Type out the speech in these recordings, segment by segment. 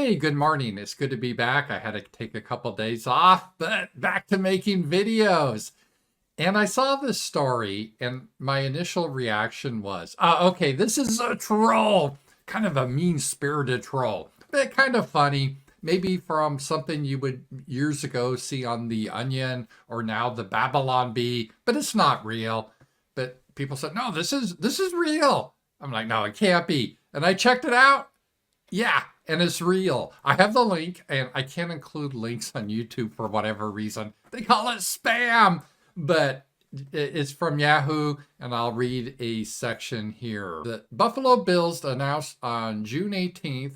Hey, good morning. It's good to be back. I had to take a couple days off, but back to making videos. And I saw this story, and my initial reaction was, okay, this is a troll, kind of a mean-spirited troll, but kind of funny. Maybe from something you would years ago see on The Onion or now the Babylon Bee, but it's not real. But people said, no, this is real. I'm like, no, it can't be. And I checked it out. Yeah, and it's real. I have the link, and I can't include links on YouTube for whatever reason. They call it spam, but it's from Yahoo, and I'll read a section here. The Buffalo Bills announced on June 18th,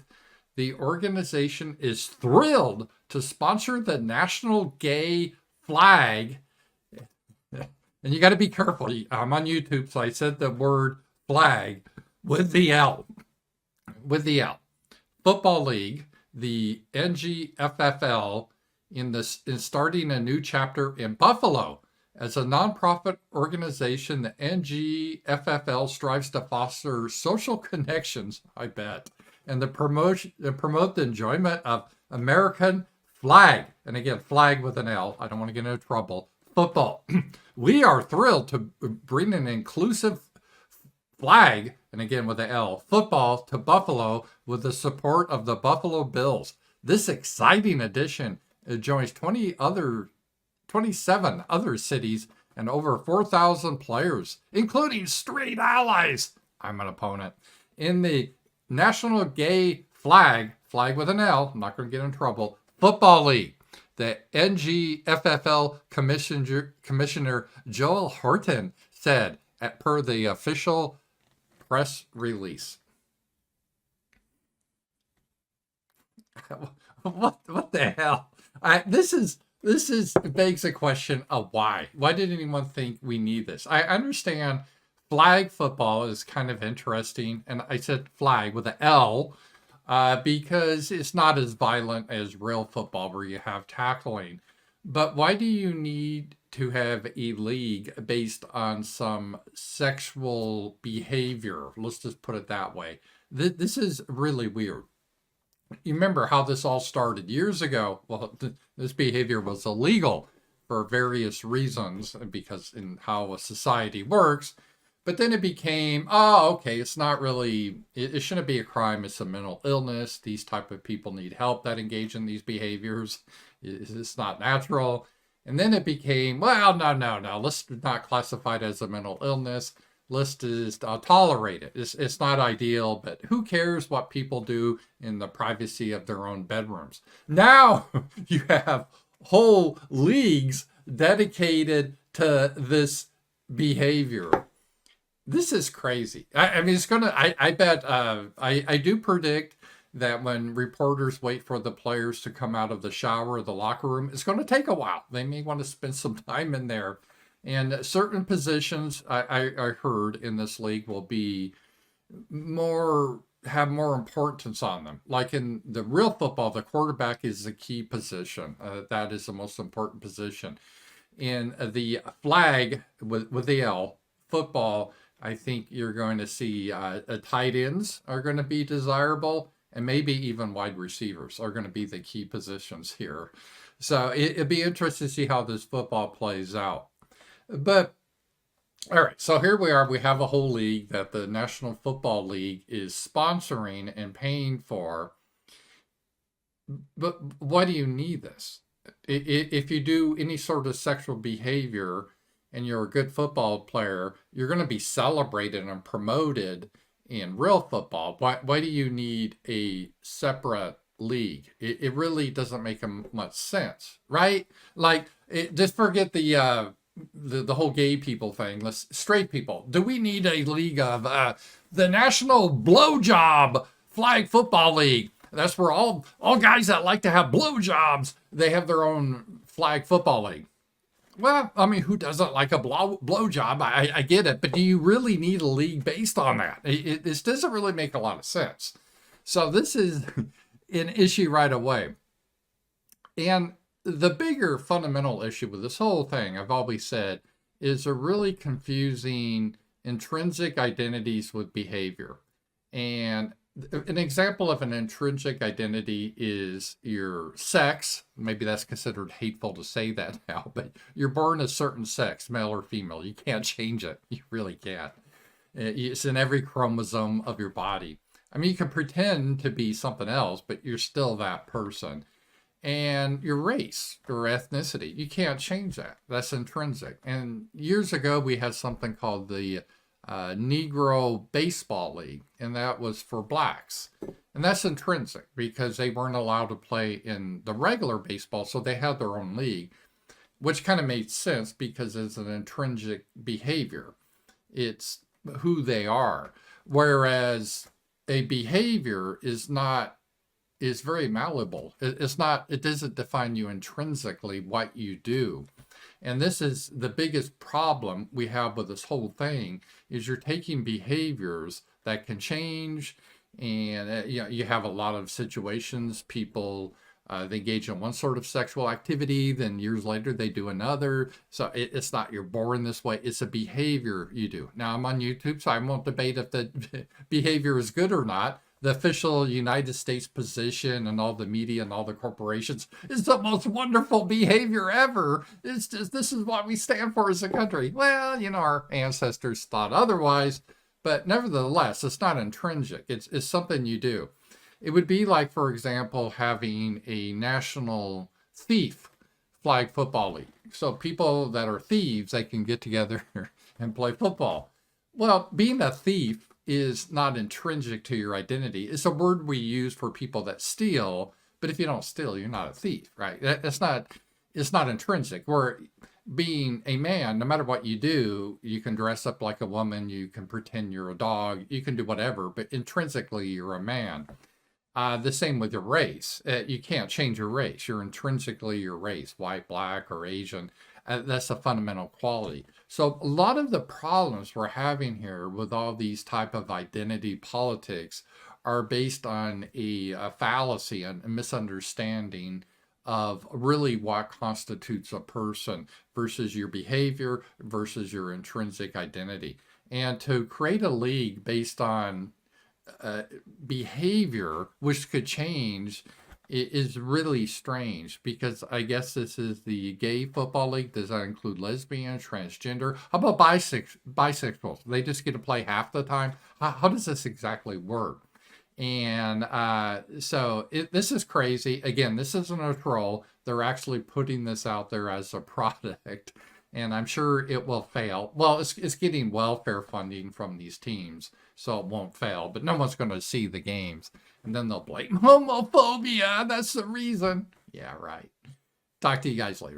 the organization is thrilled to sponsor the National Gay Flag. And you got to be careful. I'm on YouTube, so I said the word flag with the L. With the L. Football League, the NGFFL, is starting a new chapter in Buffalo. As a nonprofit organization, the NGFFL strives to foster social connections, I bet, and to promote the enjoyment of American flag. And again, flag with an L. I don't want to get into trouble. Football. We are thrilled to bring an inclusive flag, and again with the L, football to Buffalo with the support of the Buffalo Bills. This exciting addition joins 27 other cities and over 4,000 players, including straight allies. I'm an opponent. In the National Gay Flag with an L, I'm not going to get in trouble, Football League. The NGFFL Commissioner Joel Horton said, per the official press release. What the hell? This begs a question of why. Why did anyone think we need this? I understand flag football is kind of interesting, and I said flag with an L because it's not as violent as real football where you have tackling. But why do you need to have a league based on some sexual behavior? Let's just put it that way. This is really weird. You remember how this all started years ago? Well, this behavior was illegal for various reasons because in how a society works. But then it became, okay, it's not really, it shouldn't be a crime. It's a mental illness. These type of people need help that engage in these behaviors. It's not natural. And then it became, well, no. Let's not classify it as a mental illness. Let's just tolerate it. It's not ideal, but who cares what people do in the privacy of their own bedrooms? Now you have whole leagues dedicated to this behavior. This is crazy. I mean, it's gonna. I bet. I do predict that when reporters wait for the players to come out of the shower or the locker room, it's going to take a while. They may want to spend some time in there. And certain positions I heard in this league will be have more importance on them. Like in the real football, the quarterback is the key position. That is the most important position. In the flag with the L, football, I think you're going to see tight ends are going to be desirable, and maybe even wide receivers are going to be the key positions here. So it'd be interesting to see how this football plays out. But, all right, so here we are. We have a whole league that the National Football League is sponsoring and paying for. But why do you need this? If you do any sort of sexual behavior and you're a good football player, you're going to be celebrated and promoted in real football. Why do you need a separate league? It really doesn't make much sense, right? Like, just forget the whole gay people thing. Straight people. Do we need a league of the National Blowjob Flag Football League? That's where all guys that like to have blowjobs, they have their own flag football league. Well, I mean, who doesn't like a blowjob? I get it, but do you really need a league based on that? This doesn't really make a lot of sense. So this is an issue right away. And the bigger fundamental issue with this whole thing, I've always said, is a really confusing intrinsic identities with behavior. And an example of an intrinsic identity is your sex. Maybe that's considered hateful to say that now, but you're born a certain sex, male or female. You can't change it. You really can't. It's in every chromosome of your body. I mean, you can pretend to be something else, but you're still that person. And your race or ethnicity, you can't change that. That's intrinsic. And years ago, we had something called the Negro Baseball League, and that was for blacks. And that's intrinsic because they weren't allowed to play in the regular baseball, so they had their own league, which kind of made sense because it's an intrinsic behavior. It's who they are. Whereas a behavior is very malleable. It doesn't define you intrinsically what you do. And this is the biggest problem we have with this whole thing is you're taking behaviors that can change. And you have a lot of situations, people they engage in one sort of sexual activity, then years later they do another. So it's not you're born this way, it's a behavior you do. Now I'm on YouTube, so I won't debate if the behavior is good or not. The official United States position and all the media and all the corporations is the most wonderful behavior ever. It's just, this is what we stand for as a country. Well, our ancestors thought otherwise, but nevertheless, it's not intrinsic. It's something you do. It would be like, for example, having a national thief flag football league. So people that are thieves, they can get together and play football. Well, being a thief is not intrinsic to your identity. It's a word we use for people that steal, but if you don't steal, you're not a thief, right? It's not intrinsic. Where being a man, no matter what you do, you can dress up like a woman, you can pretend you're a dog, you can do whatever, but intrinsically you're a man. The same with your race. You can't change your race. You're intrinsically your race, white, black, or Asian. That's a fundamental quality. So a lot of the problems we're having here with all these type of identity politics are based on a fallacy and a misunderstanding of really what constitutes a person versus your behavior versus your intrinsic identity. And to create a league based on behavior, which could change, is really strange because I guess this is the gay football league. Does that include lesbian, transgender? How about bisexuals? They just get to play half the time? How does this exactly work? And so this is crazy. Again, this isn't a troll. They're actually putting this out there as a product, and I'm sure it will fail. Well, it's getting welfare funding from these teams, so it won't fail, but no one's going to see the games. And then they'll blame homophobia. That's the reason. Yeah, right. Talk to you guys later.